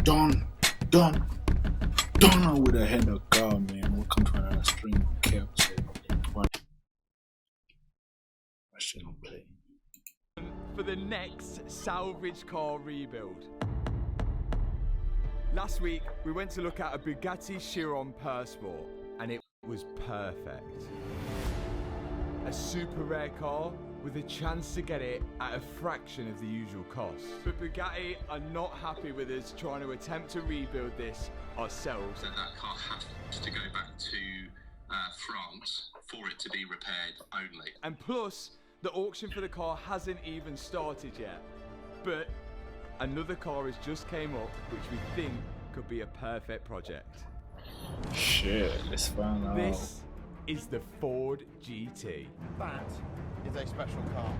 Done with a head of God, man. Welcome to another stream of chaos. Question play. For the next salvage car rebuild. Last week, we went to look at a Bugatti Chiron Persport, and it was perfect. A super rare car with a chance to get it at a fraction of the usual cost. But Bugatti are not happy with us trying to attempt to rebuild this ourselves. So that car has to go back to France for it to be repaired only. And plus, the auction for the car hasn't even started yet. But another car has just came up, which we think could be a perfect project. Shit, let's find out. This is the Ford GT. That is a special car.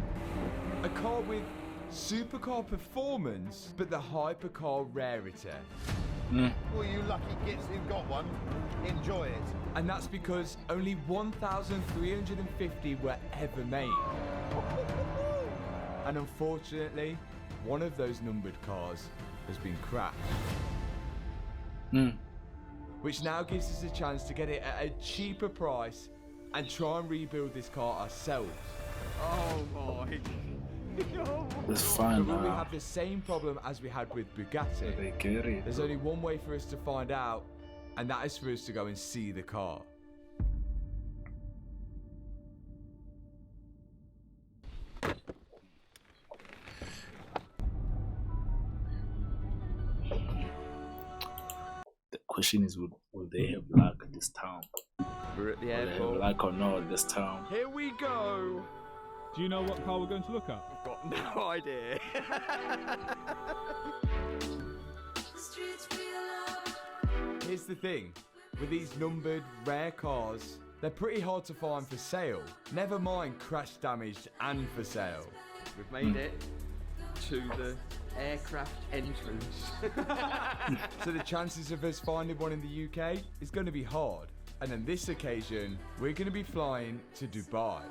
A car with supercar performance, but the hypercar rarity. Well, you lucky gits who got one, enjoy it. And that's because only 1,350 were ever made. And unfortunately, one of those numbered cars has been crashed. Which now gives us a chance to get it at a cheaper price and try and rebuild this car ourselves. Oh my. Let's find But will we out. have the same problem as we had with Bugatti? They get it. There's only one way for us to find out, and that is for us to go and see the car. The question is, will they have luck this time? We're at the Will they have airport. luck or not this time? Here we go. Do you know what car we're going to look at? I've got no idea. Here's the thing, with these numbered rare cars, they're pretty hard to find for sale. Never mind crash damaged and for sale. We've made it to the aircraft entrance. So the chances of us finding one in the UK is going to be hard. And on this occasion, we're going to be flying to Dubai.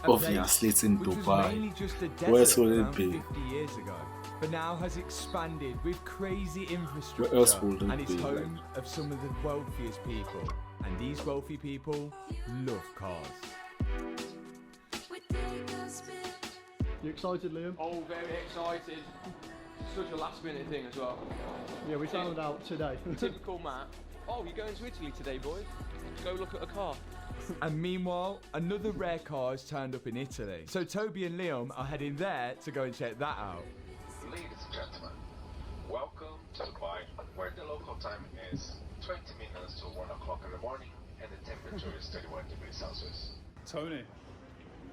A Obviously, it's in place which was Dubai. mainly just a Where desert else would it around be? 50 years ago, but now has expanded with crazy infrastructure. Where else would it and it's be, home of some of the wealthiest people. And these wealthy people love cars. You excited, Liam? Oh, very excited. Such a last minute thing as well. Yeah, we found out today. Typical Matt. Oh, you're going to Italy today, boys? Go look at a car. And meanwhile, another rare car has turned up in Italy. So Toby and Liam are heading there to go and check that out. Ladies and gentlemen, welcome to Dubai, where the local time is 20 minutes to 1 o'clock in the morning and the temperature is 31 degrees Celsius. Tony,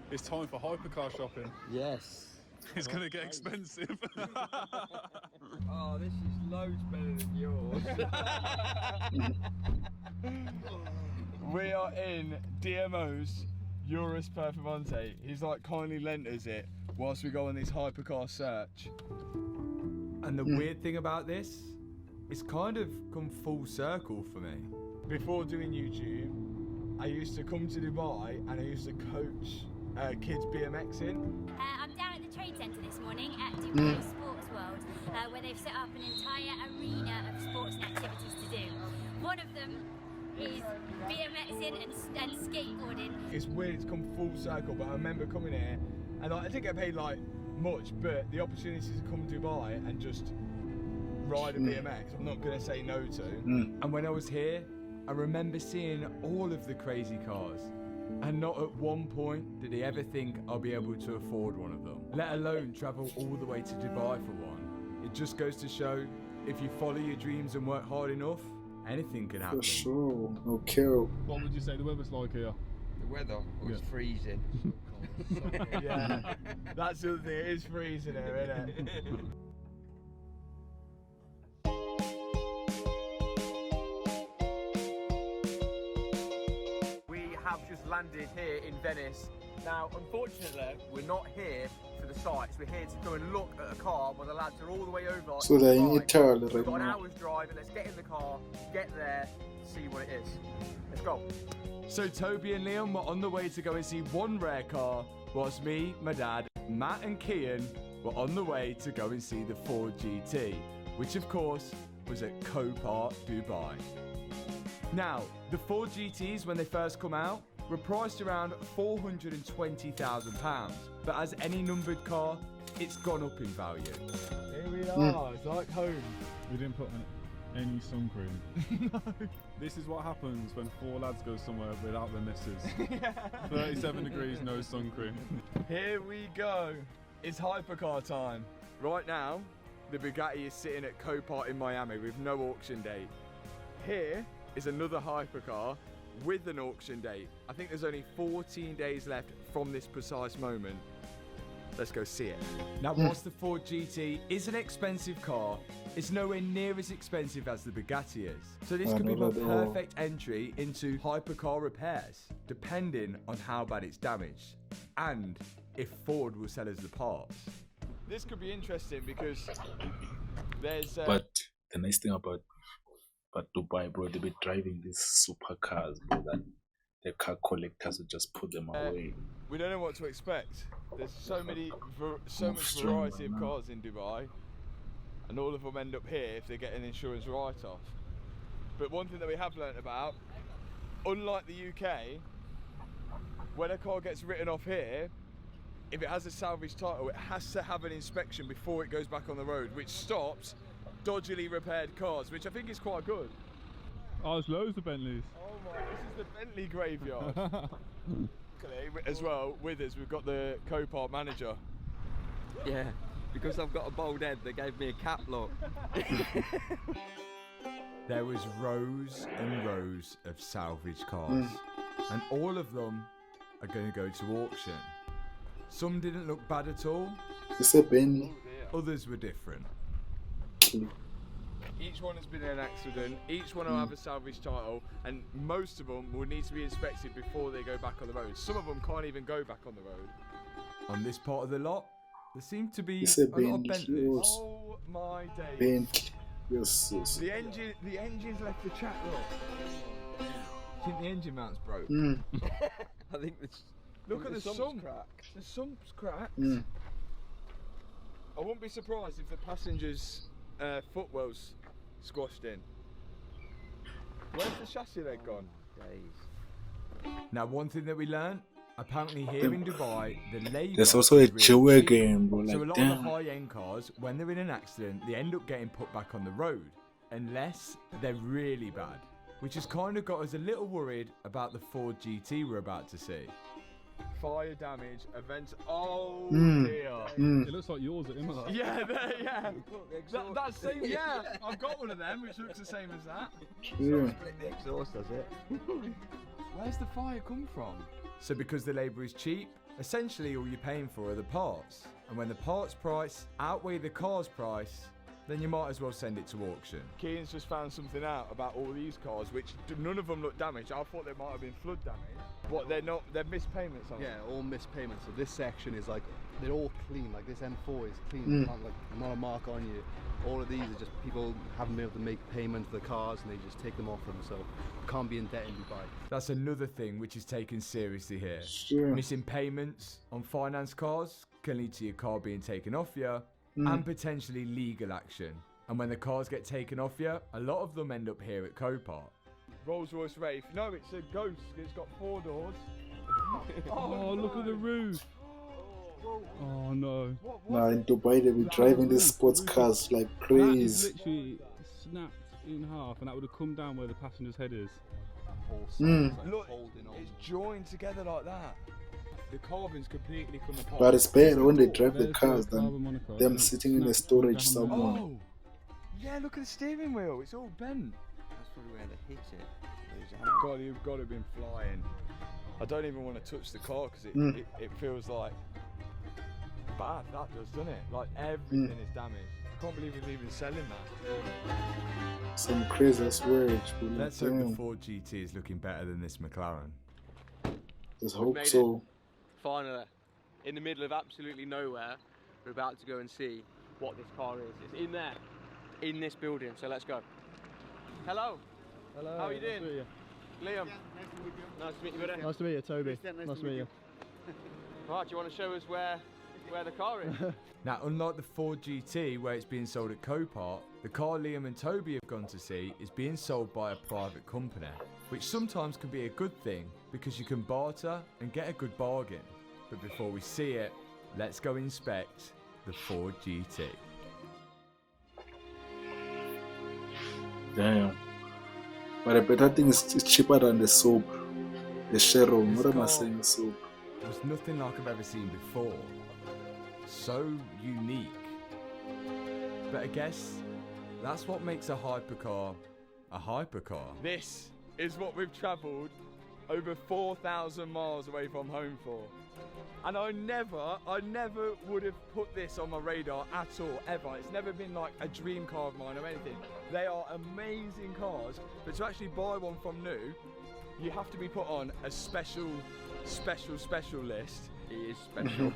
it's time for hypercar shopping. Yes. It's going to get expensive. Oh, this is loads better than yours. We are in DMO's Urus Performante. He's like kindly lent us it whilst we go on this hypercar search. And the weird thing about this, it's kind of come full circle for me. Before doing YouTube, I used to come to Dubai and I used to coach kids BMXing. I'm down at the trade centre this morning at Dubai Sports World, where they've set up an entire arena of sports and activities to do. One of them is BMXing and skateboarding. It's weird, it's come full circle, but I remember coming here and I didn't get paid like much, but the opportunity to come to Dubai and just ride a BMX, I'm not going to say no to. And when I was here, I remember seeing all of the crazy cars. And not at one point did he ever think I'll be able to afford one of them, let alone travel all the way to Dubai for one. It just goes to show, if you follow your dreams and work hard enough, anything can happen. For sure. Okay. What would you say the weather's like here? The weather was freezing. Yeah, that's the other thing, it is freezing here, isn't it? We have just landed here in Venice. Now, unfortunately, we're not here for the sights. We're here to go and look at a car where the lads are all the way over. So they're in Dubai. Italy We've right got an now. hour's drive, and let's get in the car, get there, see what it is. Let's go. So Toby and Liam were on the way to go and see one rare car, whilst me, my dad, Matt and Kian were on the way to go and see the Ford GT. which of course was at Copart Dubai. Now, the Ford GTs when they first come out were priced around £420,000, but as any numbered car, it's gone up in value. Here we are, it's like home. We didn't put any sun cream. No. This is what happens when 4 lads go somewhere without their missus. 37 degrees, no sun cream. Here we go. It's hypercar time. Right now, the Bugatti is sitting at Copart in Miami with no auction date. Here is another hypercar with an auction date. I think there's only 14 days left from this precise moment. Let's go see it. Now, whilst the Ford GT is an expensive car, it's nowhere near as expensive as the Bugatti is. So this could be my perfect entry into hypercar repairs, depending on how bad it's damaged and if Ford will sell us the parts. This could be interesting because there's... But the nice thing about Dubai, bro, they be driving these supercars, bro, that the car collectors will just put them away. We don't know what to expect. There's so much variety of cars in Dubai, and all of them end up here if they get an insurance write-off. But one thing that we have learnt about, unlike the UK, when a car gets written off here, if it has a salvage title, it has to have an inspection before it goes back on the road, which stops dodgily repaired cars, which I think is quite good. Oh, there's loads of Bentleys. Oh my, this is the Bentley graveyard. As well, with us, we've got the Copart manager. Yeah, because I've got a bald head, they gave me a cap lock. There was rows and rows of salvage cars, and all of them are going to go to auction. Some didn't look bad at all. It's a Bentley. Others were different. Each one has been in an accident, each one will have a salvage title, and most of them will need to be inspected before they go back on the road. Some of them can't even go back on the road. On this part of the lot, there seem to be a lot of Bentleys. Oh my days. Bentley. Yes. The engine's left the track, look. Do you think the engine mount's broke? I think it's... Look at the sump cracked. The sump's cracked. I wouldn't be surprised if the passenger's footwell's squashed in. Where's the chassis leg gone? Days. Now, one thing that we learned, apparently here in Dubai, the labour There's also a is really jewel cheap. game, bro. So a Like, lot damn. of the high-end cars, when they're in an accident, they end up getting put back on the road, unless they're really bad, which has kind of got us a little worried about the Ford GT we're about to see. Fire damage, events. Oh dear. It looks like yours at Imola. Yeah, yeah. That's same. Yeah, I've got one of them, which looks the same as that. Yeah. The exhaust does it. Where's the fire come from? So because the labour is cheap, essentially all you're paying for are the parts. And when the parts price outweigh the car's price, then you might as well send it to auction. Keane's just found something out about all these cars, which none of them look damaged. I thought they might have been flood damage. What, they're not, they're missed payments on Yeah, all missed payments. So this section is like, they're all clean. Like this M4 is clean, not a mark on you. All of these are just people haven't been able to make payments for the cars and they just take them off them. So you can't be in debt in Dubai. That's another thing which is taken seriously here. Sure. Missing payments on finance cars can lead to your car being taken off you and potentially legal action. And when the cars get taken off you, a lot of them end up here at Copart. Rolls-Royce Wraith. No, it's a Ghost. It's got 4 doors. Oh, look at the roof. Oh no. Nah, in Dubai they be driving these sports cars like That is crazy. literally snapped in half and that would have come down where the passenger's head is. Whole side is like Look, folding on. it's joined together like that. The carbon's completely come apart. But it's better when they drive the There's cars the than carbon monocoque. them It's sitting in a snapped storage down somewhere. Oh! Yeah, look at the steering wheel. It's all bent. That's probably where they hit it. God, you've got to have been flying. I don't even want to touch the car because it feels like bad. That does, doesn't it? Like everything is damaged. I can't believe we're even selling that. Some crazy swearage. Let's hope the Ford GT is looking better than this McLaren. Just hope made so. Finally, in the middle of absolutely nowhere, we're about to go and see what this car is. It's in there, in this building, so let's go. Hello. Hello. How are you doing? Nice to meet you. Liam. Nice to meet you, buddy. Nice to meet you, Toby. Nice to meet you. Right, do you want to show us where where the car is. Now, unlike the Ford GT where it's being sold at Copart, the car Liam and Toby have gone to see is being sold by a private company, which sometimes can be a good thing because you can barter and get a good bargain. But before we see it, let's go inspect the Ford GT. Damn. But I better think it's cheaper than the soap. The Cheryl. What am I saying? Soap. Was nothing like I've ever seen before. So unique. But I guess that's what makes a hypercar a hypercar. This is what we've travelled over 4,000 miles away from home for. And I never would have put this on my radar at all, ever. It's never been like a dream car of mine or anything. They are amazing cars, but to actually buy one from new, you have to be put on a special list. It is special.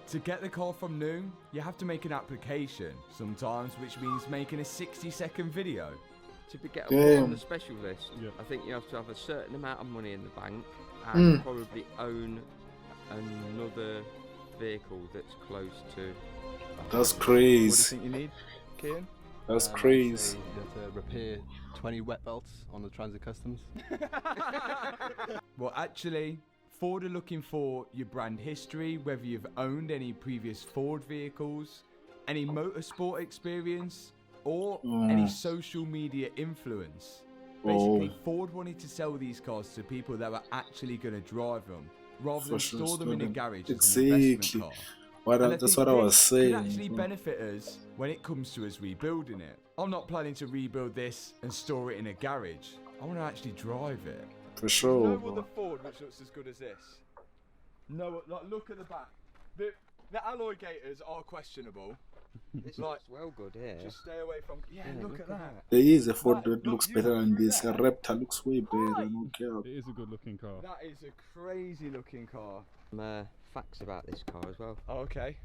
To get the car from new, you have to make an application, sometimes which means making a 60-second video. To be get on the special list, I think you have to have a certain amount of money in the bank and probably own another vehicle that's close to. That's crazy. What do you think you need, Kian? That's crazy. You have to repair 20 wet belts on the Transit Customs. Well, actually, Ford are looking for your brand history, whether you've owned any previous Ford vehicles, any motorsport experience, or any social media influence. Basically, Ford wanted to sell these cars to people that were actually going to drive them, rather than store them in a garage as an investment car. That's what I was saying. It actually benefit us when it comes to us rebuilding it. I'm not planning to rebuild this and store it in a garage. I want to actually drive it. For sure. No other Ford which looks as good as this. No, like, look at the back. The alloy gators are questionable. This looks well good here. Just stay away from. Yeah, look at that. There is a Ford that looks better than this. A Raptor looks way better. I don't care. It is a good looking car. That is a crazy looking car. Some facts about this car as well. Oh, okay.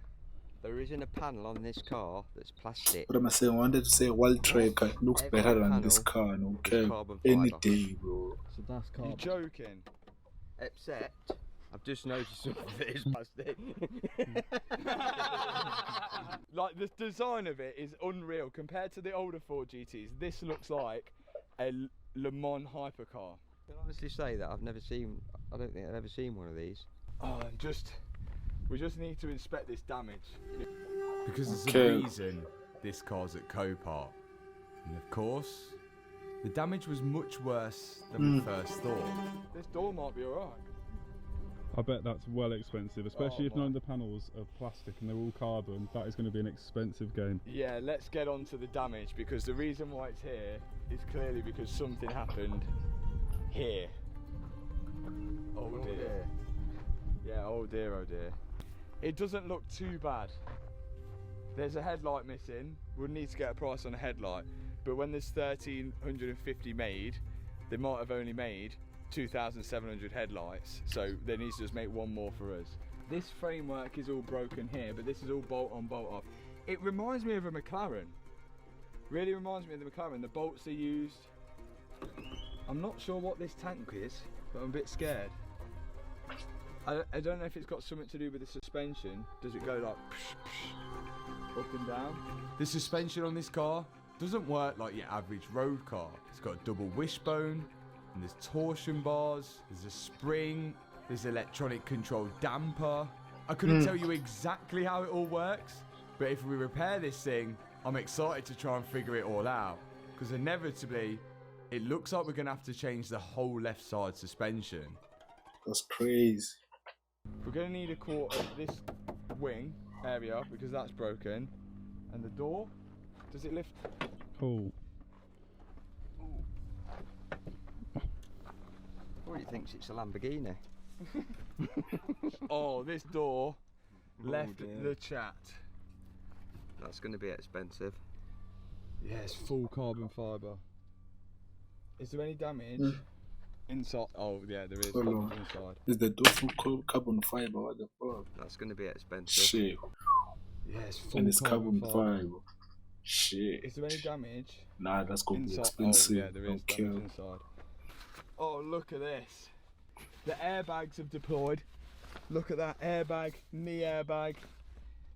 There isn't a panel on this car that's plastic. What am I saying? I wanted to say Walltrack. It looks better than this car. I don't care. Any day, bro. So that's carbon. You're joking. Except, I've just noticed some of it is plastic. Like, the design of it is unreal. Compared to the older Ford GTs, this looks like a Le Mans hypercar. I can honestly say that I don't think I've ever seen one of these. Oh, we just need to inspect this damage. Because there's a reason this car's at Copart. And of course, the damage was much worse than we first thought. This door might be alright. I bet that's well expensive, especially if none of the panels are plastic and they're all carbon. That is going to be an expensive game. Yeah, let's get on to the damage, because the reason why it's here is clearly because something happened here. Oh dear. Yeah, oh dear, oh dear. It doesn't look too bad. There's a headlight missing. We'll need to get a price on a headlight. But when there's 1,350 made, they might have only made 2,700 headlights. So they need to just make one more for us. This framework is all broken here, but this is all bolt on, bolt off. It reminds me of a McLaren. Really reminds me of the McLaren. The bolts are used. I'm not sure what this tank is, but I'm a bit scared. I don't know if it's got something to do with the suspension. Does it go like up and down? The suspension on this car doesn't work like your average road car. It's got a double wishbone, and there's torsion bars, there's a spring, there's electronic controlled damper. I couldn't tell you exactly how it all works, but if we repair this thing, I'm excited to try and figure it all out, because inevitably it looks like we're gonna have to change the whole left side suspension. That's crazy. We're going to need a quarter of this wing area because that's broken. And the door, does it lift? Cool. Oh, he thinks it's a Lamborghini. Oh, this door left the chat. That's going to be expensive. Yes, full carbon fibre. Is there any damage? Inside? Oh yeah, there is. Inside. Is the door full carbon fiber? What the fuck? That's going to be expensive. Shit. Yes, full and it's carbon fiber. Shit. Is there any damage? Nah, that's gonna be expensive. Oh yeah, there is damage inside. Oh, look at this. The airbags have deployed. Look at that airbag, knee airbag.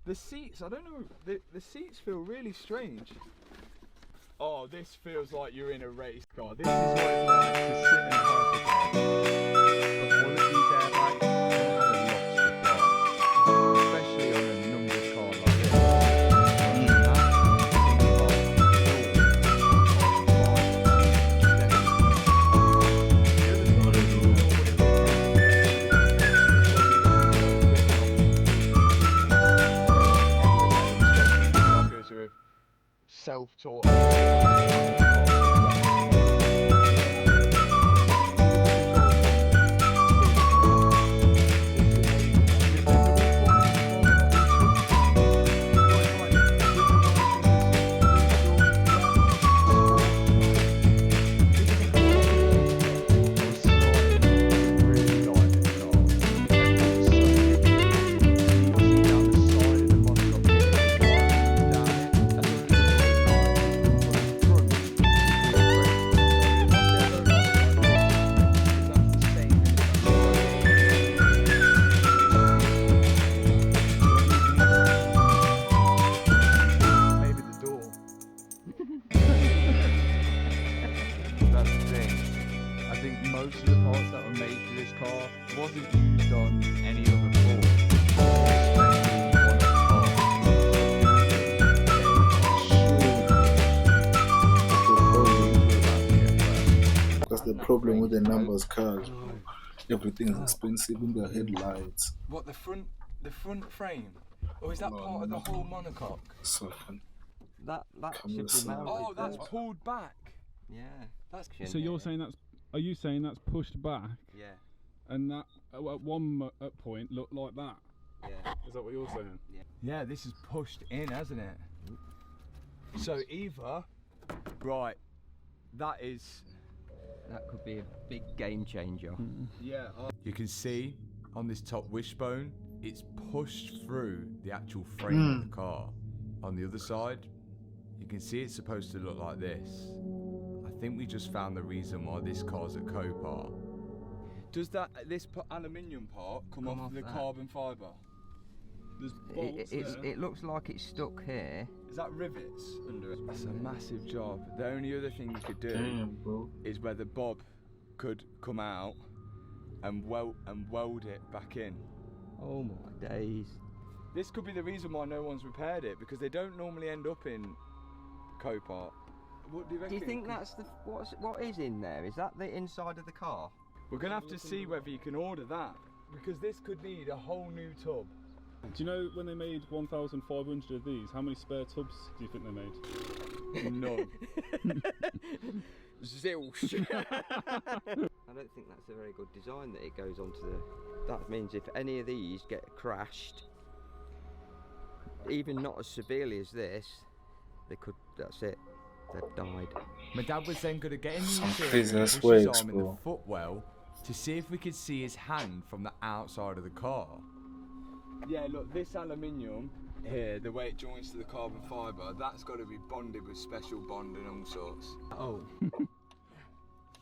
The seats, I don't know, the seats feel really strange. Oh, this feels like you're in a race car. This is what it's like to sit in a hypercar. But one of these airbags have a lot to fly, especially on a numbers car like this. Self-taught. Most of the parts that were made for this car wasn't used on any other That's the problem with the numbers cars. Everything's expensive in the headlights. What, the front frame? Or is that part of the whole monocoque? So that should be mounted. Oh, that's pulled back. Yeah. That's so you're saying that's? Are you saying that's pushed back? Yeah. And that at one point looked like that? Yeah. Is that what you're saying? Yeah. Yeah, this is pushed in, hasn't it? So either, right, that could be a big game changer. Yeah. You can see on this top wishbone, it's pushed through the actual frame of the car. On the other side, you can see it's supposed to look like this. I think we just found the reason why this car's at Copart. Does this aluminium part come off the carbon fibre? There's bolts it looks like it's stuck here. Is that rivets under it? That's a massive job. The only other thing you could do is whether Bob could come out and weld it back in. Oh my days. This could be the reason why no one's repaired it, because they don't normally end up in Copart. What do you reckon? Do you think that's what is in there? Is that the inside of the car? We're gonna have to see whether you can order that, because this could need a whole new tub. Do you know when they made 1,500 of these, how many spare tubs do you think they made? None. Zilch. I don't think that's a very good design that it goes onto the... That means if any of these get crashed, even not as severely as this, they could, that's it, they've died. My dad was then going to get in the Business push his works, arm in the bro. footwell to see if we could see his hand from the outside of the car. Yeah, look, this aluminium here, the way it joins to the carbon fibre, that's got to be bonded with special bond and all sorts. Oh.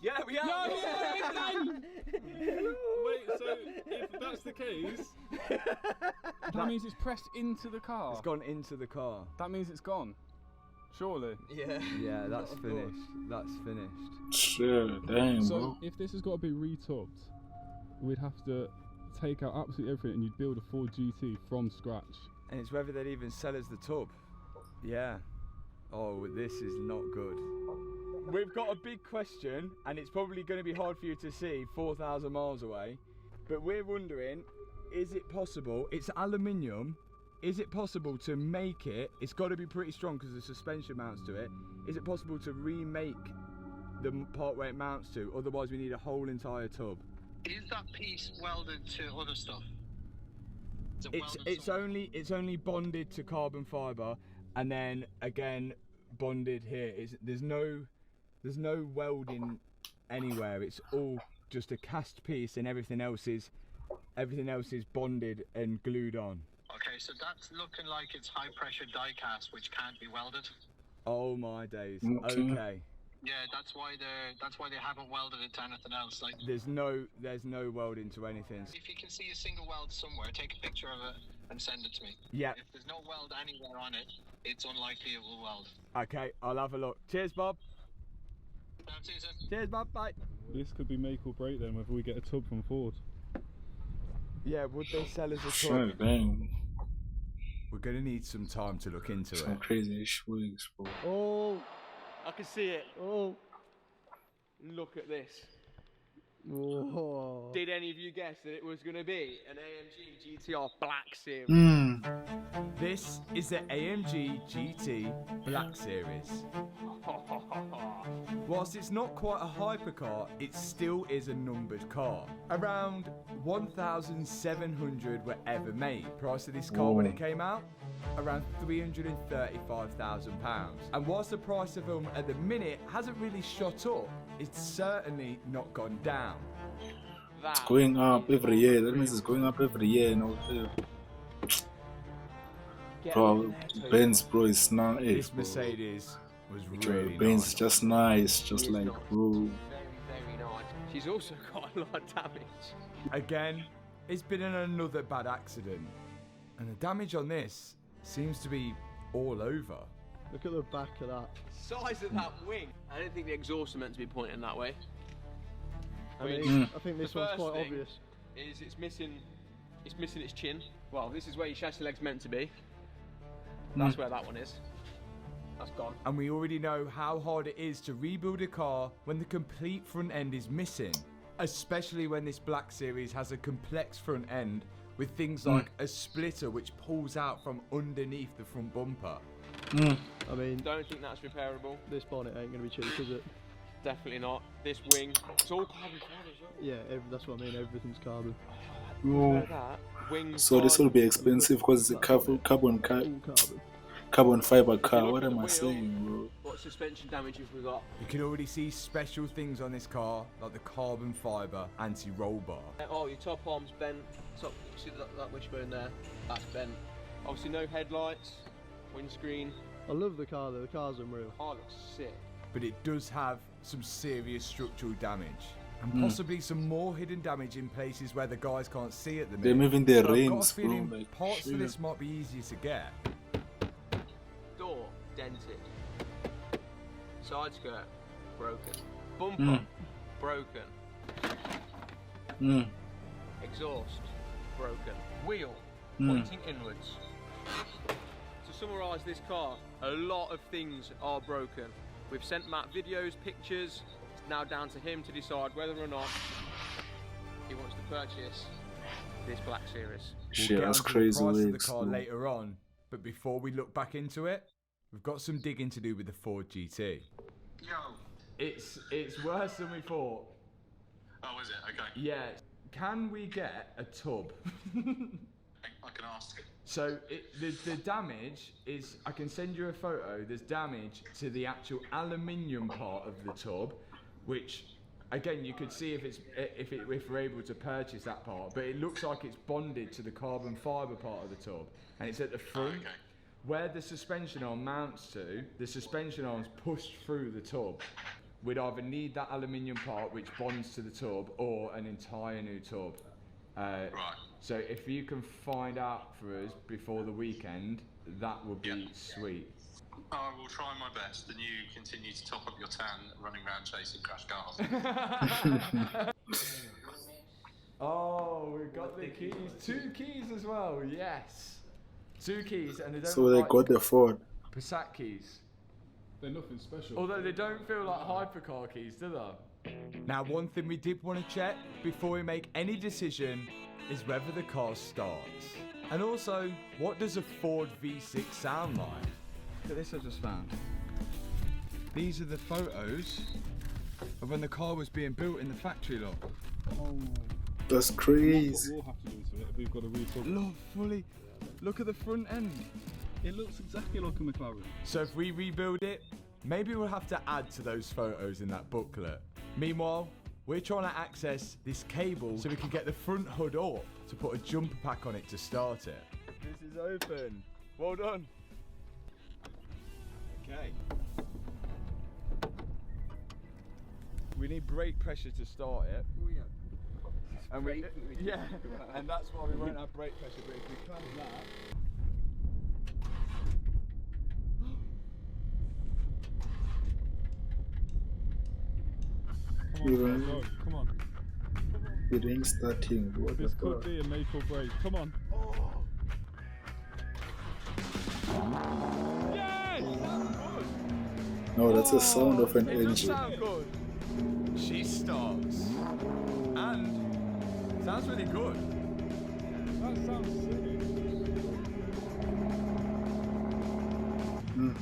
Yeah, we are! No, Wait, so if that's the case, that means it's pressed into the car? It's gone into the car. That means it's gone? Surely? Yeah. Yeah, that's finished. That's finished. Sure, damn, So bro. if this has got to be retubbed, we'd have to take out absolutely everything and you'd build a Ford GT from scratch. And it's whether they'd even sell us the tub. Yeah. Oh, this is not good. We've got a big question, and it's probably going to be hard for you to see 4,000 miles away, but we're wondering, is it possible, it's aluminium, is it possible to make it, it's got to be pretty strong because the suspension mounts to it, is it possible to remake the part where it mounts to, otherwise we need a whole entire tub? Is that piece welded to other stuff? It's only bonded to carbon fibre, and then again bonded here. There's no welding anywhere. It's all just a cast piece, and everything else is bonded and glued on. Okay, so that's looking like it's high pressure die cast, which can't be welded. Oh my days. Okay. Okay. Yeah, that's why they haven't welded it to anything else. Like There's no welding to anything. if you can see a single weld somewhere, take a picture of it and send it to me. Yeah. If there's no weld anywhere on it, it's unlikely it will weld. Okay, I'll have a look. Cheers, Bob. Cheers, Bob. Bye. This could be make or break then, whether we get a tub from Ford. Yeah, would they sell us a Sure, tub? damn. We're gonna need some time to look into Some it. crazy wings, bro. Oh, I can see it. oh. Look at this. Whoa. Did any of you guess that it was going to be an AMG GTR Black Series? This is the AMG GT Black Series. Whilst it's not quite a hypercar, it still is a numbered car. Around 1,700 were ever made. Price of this car when it came out? Around £335,000. And whilst the price of them at the minute hasn't really shot up, it's certainly not gone down. It's going up every year. That means it's going up every year. Bro, Benz, bro, is nice. This Mercedes was really Benz nice. just nice, just like, bro. Very, very nice. She's also got a lot of damage. Again, it's been in another bad accident. And the damage on this seems to be all over. Look at the back of that. Size of that wing. I don't think the exhaust are meant to be pointing that way. I mean, I think this the one's first quite thing obvious. Is it's missing its chin. Well, this is where your chassis leg's meant to be. That's where that one is. That's gone. And we already know how hard it is to rebuild a car when the complete front end is missing. Especially when this Black Series has a complex front end with things like a splitter which pulls out from underneath the front bumper. I mean, Don't think that's repairable. this bonnet ain't going to be cheap, is it? Definitely not. This wing, it's all carbon fibre as well. Yeah, that's what I mean. Everything's carbon. Look at that. Wings, So this will be carbon. expensive because it's a carbon All carbon. fiber car. look What at am the I wheel, saying, bro? What suspension damage have we got? You can already see special things on this car like the carbon fibre anti-roll bar. Oh, your top arm's bent. Top, see that wishbone there? That's bent. Obviously no headlights, windscreen. I love the car though. The car's unreal. Car looks sick. But it does have some serious structural damage. And possibly some more hidden damage in places where the guys can't see at the minute. They're moving their So I've got a rims, bro. feeling Like, parts shit. of this might be easier to get. Door dented. Side skirt broken. Bumper broken. Exhaust broken. Wheel pointing inwards. To summarise this car, a lot of things are broken. We've sent Matt videos, pictures. It's now down to him to decide whether or not he wants to purchase this Black Series. Shit, We'll get that's onto crazy the price of the legs, car bro. later on. But before we look back into it, we've got some digging to do with the Ford GT. Yo. It's worse than we thought. Oh, is it? Okay. Yeah. Can we get a tub? I can ask. So the damage is, I can send you a photo, there's damage to the actual aluminium part of the tub, which again you could see if we're able to purchase that part, but it looks like it's bonded to the carbon fibre part of the tub, and it's at the front. okay. Where the suspension arm mounts to, the suspension arm's pushed through the tub. We'd either need that aluminium part which bonds to the tub or an entire new tub. Right. So if you can find out for us before the weekend, that would be sweet. I will try my best, and you continue to top up your tan running around chasing crash cars. Oh, we've got the keys. 2 keys as well, yes. 2 keys, and they don't So look they like got the Ford. Passat keys. They're nothing special. Although they don't feel like hypercar keys, do they? Now, one thing we did want to check before we make any decision is whether the car starts. And also, what does a Ford V6 sound like? Look at this I just found. These are the photos of when the car was being built in the factory lot. Oh. That's That's crazy. what we'll have to do to it. We've got to re-tub. Look, fully. Look at the front end. It looks exactly like a McLaren. So if we rebuild it, maybe we'll have to add to those photos in that booklet. Meanwhile, we're trying to access this cable so we can get the front hood up to put a jumper pack on it to start it. This is open. Well done. Okay. we need brake pressure to start it. Oh yeah. And yeah, and that's why we won't have brake pressure, but if we clamp that. Come on. It ain't starting. What This could be a make or break. Come on. Yes! No, that's the sound of an It engine. does sound good. She starts. And sounds really good. That sounds silly.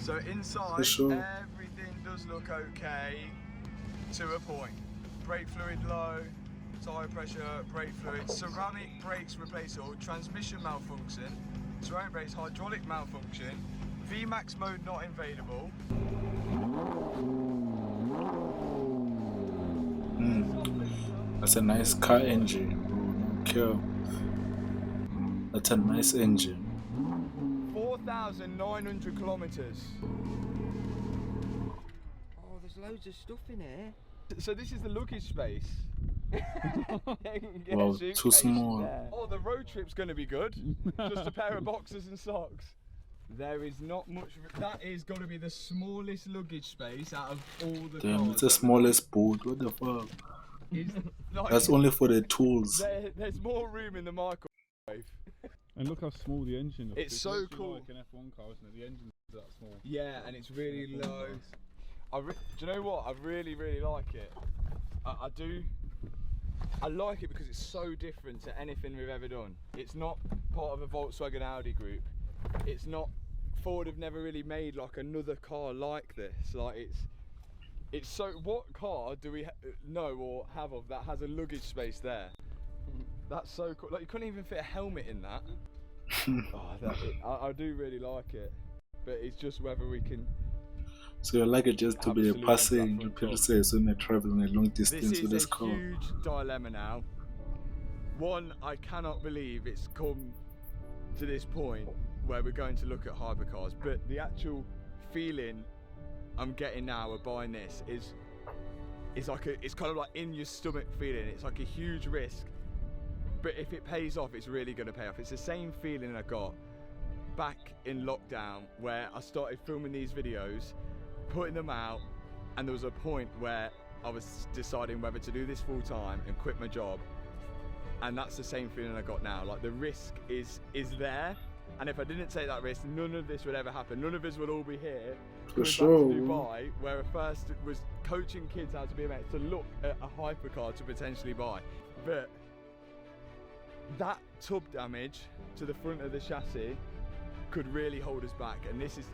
So inside, sure. everything does look okay to a point. Brake fluid low, tyre pressure, brake fluid, ceramic brakes replaceable, transmission malfunction, ceramic brakes hydraulic malfunction, VMAX mode not available. That's a nice car engine. Okay. That's a nice engine. 4,900 kilometers. Oh, there's loads of stuff in here. So this is the luggage space. Wow, too small. Oh, the road trip's going to be good. Just a pair of boxers and socks. There is not much. That is going to be the smallest luggage space out of all the Damn, cars. it's the smallest boat. What the fuck? Like, That's only for the tools. there's more room in the microwave. And look how small the engine is. It's so cool. Like an F1 car, isn't it? The engine's that small. Yeah, and it's really low. Do you know what? I really, really like it. I do. I like it because it's so different to anything we've ever done. It's not part of a Volkswagen Audi group. It's not. Ford have never really made like another car like this. Like it's so. What car do we know or have of that has a luggage space there? That's so cool. Like you couldn't even fit a helmet in that. I do really like it, but it's just whether we can. So you like it just to be a passing process when you're traveling a long distance with this car. This is a huge dilemma now. One, I cannot believe it's come to this point where we're going to look at hypercars, but the actual feeling I'm getting now of buying this is like it's kind of like in your stomach feeling. It's like a huge risk, but if it pays off, it's really going to pay off. It's the same feeling I got back in lockdown where I started filming these videos, putting them out, and there was a point where I was deciding whether to do this full time and quit my job, and that's the same feeling I got now. Like the risk is there, and if I didn't take that risk, none of this would ever happen. None of us would all be here For coming sure. back to Dubai, where I first was coaching kids how to be a mate, to look at a hypercar to potentially buy. But that tub damage to the front of the chassis could really hold us back, and this is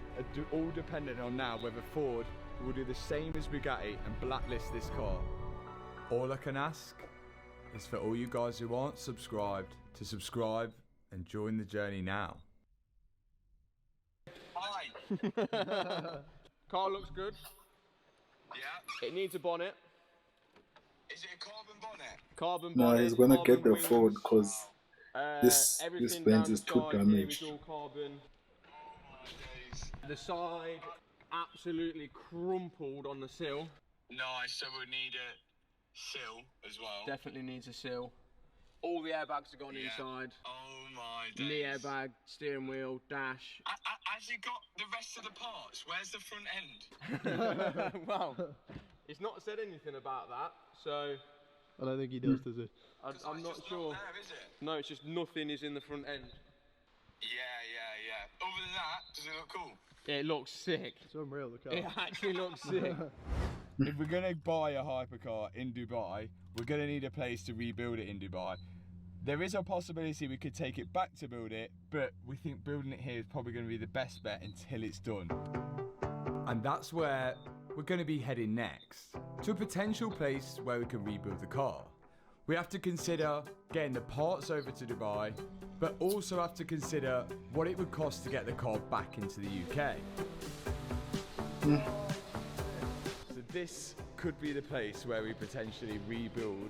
all dependent on now whether Ford will do the same as Bugatti and blacklist this car. All I can ask is for all you guys who aren't subscribed to subscribe and join the journey now. Hi. Car looks good. Yeah. It needs a bonnet. Is it a carbon bonnet? Carbon No, bonnet. he's gonna carbon get the wings. Ford because this Everything Benz down is the too side here damaged. is all carbon. Oh my days. The side absolutely crumpled on the sill. Nice, so we'll need a sill as well. Definitely needs a sill. All the airbags are gone inside. Oh my days. Knee airbag, steering wheel, dash. Has it got the rest of the parts? Where's the front end? Well, it's not said anything about that, so I don't think he does it? I'm not sure. Not there, is it? No, it's just nothing is in the front end. Yeah. Other than that, does it look cool? It looks sick. It's unreal, the car. It actually looks sick. If we're going to buy a hypercar in Dubai, we're going to need a place to rebuild it in Dubai. There is a possibility we could take it back to build it, but we think building it here is probably going to be the best bet until it's done. And that's where we're going to be heading next, to a potential place where we can rebuild the car. We have to consider getting the parts over to Dubai, but also have to consider what it would cost to get the car back into the UK. So this could be the place where we potentially rebuild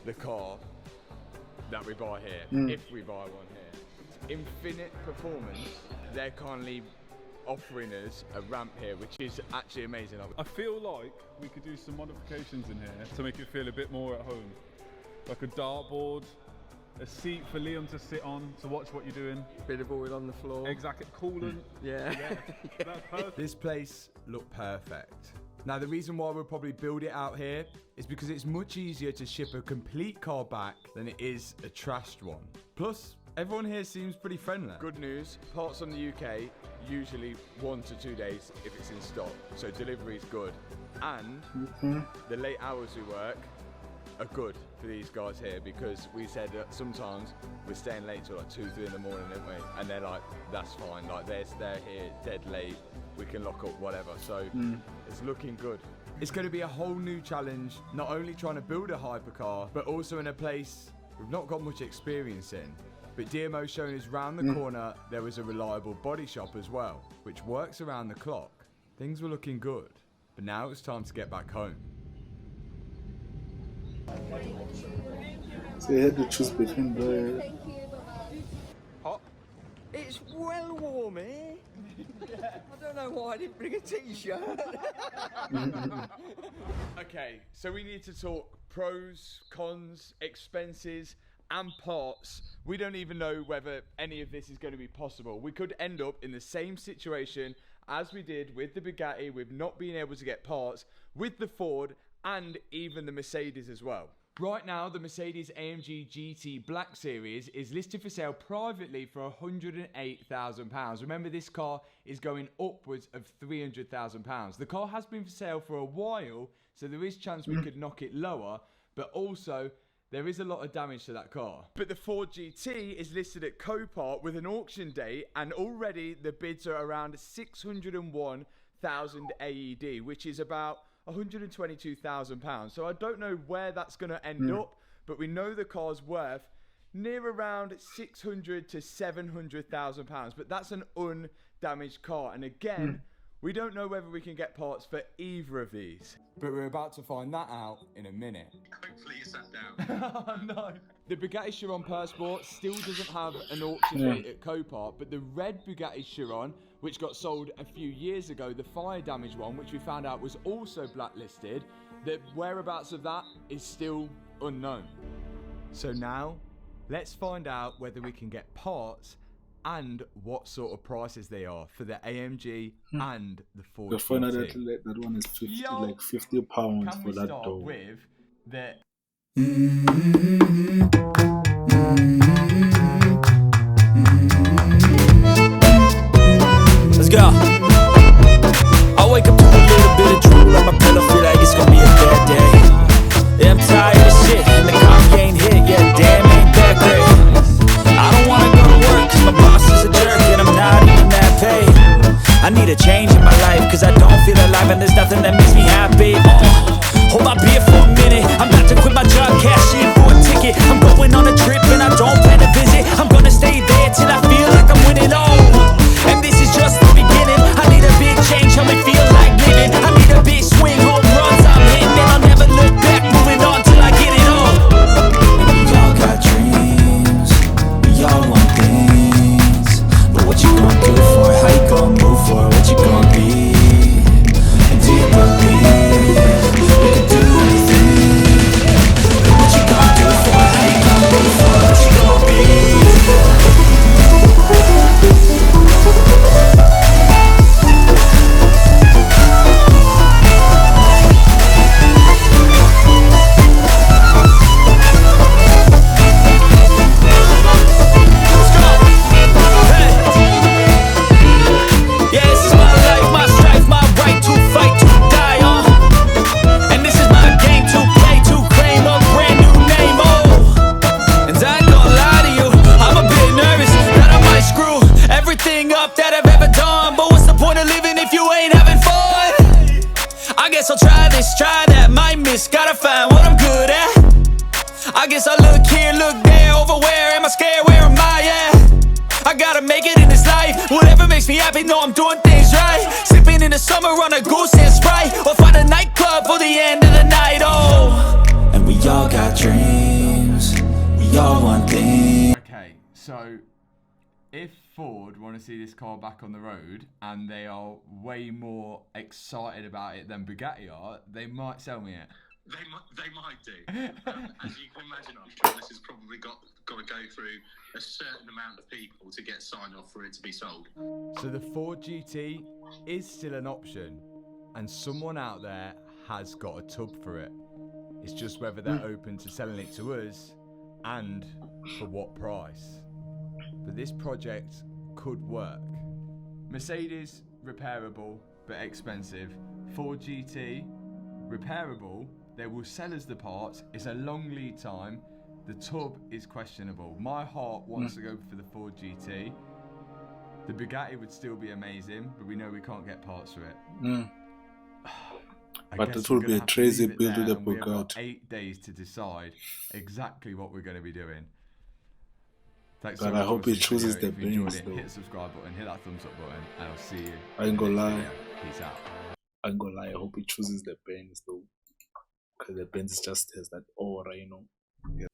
the car that we buy here, if we buy one here. Infinite Performance, they're kindly offering us a ramp here, which is actually amazing. I feel like we could do some modifications in here to make it feel a bit more at home. Like a dartboard, a seat for Liam to sit on to watch what you're doing. Bit of oil on the floor. Exactly, coolant. Yeah. That's perfect. This place looked perfect. Now the reason why we'll probably build it out here is because it's much easier to ship a complete car back than it is a trashed one. Plus, everyone here seems pretty friendly. Good news, parts from the UK, usually 1 to 2 days if it's in stock, so delivery is good. And the late hours we work are good for these guys here, because we said that sometimes we're staying late till like 2, 3 in the morning, didn't we? And they're like, that's fine, like they're here dead late, we can lock up whatever, so it's looking good. It's going to be a whole new challenge, not only trying to build a hypercar, but also in a place we've not got much experience in. But DMO's showing us round the corner there was a reliable body shop as well, which works around the clock. Things were looking good, but now it's time to get back home. So you had to choose between the... Hot. It's well warm here. I don't know why I didn't bring a t-shirt. Okay, so we need to talk pros, cons, expenses, and parts. We don't even know whether any of this is going to be possible. We could end up in the same situation as we did with the Bugatti, with not being able to get parts, with the Ford, and even the Mercedes as well. Right now, the Mercedes AMG GT Black Series is listed for sale privately for £108,000. Remember, this car is going upwards of £300,000. The car has been for sale for a while, so there is chance we could knock it lower, but also there is a lot of damage to that car. But the Ford GT is listed at Copart with an auction date, and already the bids are around 601,000 AED, which is about £122,000. So I don't know where that's going to end up, but we know the car's worth near around £600,000 to £700,000. But that's an undamaged car, and again, we don't know whether we can get parts for either of these. But we're about to find that out in a minute. Hopefully you sat down. Oh no. The Bugatti Chiron Persport still doesn't have an auction date at Copart, but the red Bugatti Chiron, which got sold a few years ago, the fire damage one, which we found out was also blacklisted, the whereabouts of that is still unknown. So now, let's find out whether we can get parts and what sort of prices they are for the AMG and the Ford. The final that one is 50, like £50 for that door. With the Let's go. I wake up to a little bit of drool on my pillow, feel like it's gonna be a bad day. Yeah, I'm tired of shit, and the coffee ain't hit, yeah, damn, ain't that great. I don't wanna go to work, cause my boss is a jerk, and I'm not even that paid. I need a change in my life, cause I don't feel alive, and there's nothing that makes me happy. Hold my beer for a minute, I'm about to quit my job, cash in for a ticket. I'm going on a trip, and I don't plan to visit. I'm gonna stay there till I feel like I'm winning all. And this is just the beginning. I need a big change, help me feel like living. I need a big swing, home runs I'm hitting, and I'll never look back, moving on till I get it all. And we all got dreams, we all want things, but what you gonna do for it? How you gonna move for it? What you gonna be? And do you believe you can do anything? But what you gonna do for it? How you gonna move for it? What you gonna be? I'll try this, try that, might miss, gotta find what I'm good at. I guess I look here, look there, over where am I scared, where am I at? I gotta make it in this life, whatever makes me happy, know I'm doing things right. Sipping in the summer on a goose and Sprite, or find a nightclub for the end of the night, oh. And we all got dreams, we all want things. Okay, so if Ford want to see this car back on the road and they are way more excited about it than Bugatti are, they might sell me it. They might do. As you can imagine, I'm sure this has probably got to go through a certain amount of people to get signed off for it to be sold. So the Ford GT is still an option, and someone out there has got a tub for it. It's just whether they're open to selling it to us and for what price. But this project could work. Mercedes, repairable but expensive. Ford GT, repairable. They will sell us the parts. It's a long lead time. The tub is questionable. My heart wants to go for the Ford GT. The Bugatti would still be amazing, but we know we can't get parts for it. But it will be a crazy build with the Bugatti. We've got 8 days to decide exactly what we're going to be doing. Thanks but so much I hope he chooses the Benz. though. Hit the subscribe button, hit that thumbs up button, and I'll see you. I ain't gonna lie. Peace out. I ain't gonna lie. I hope he chooses the Benz though, because the Benz just has that aura, you know. Yeah.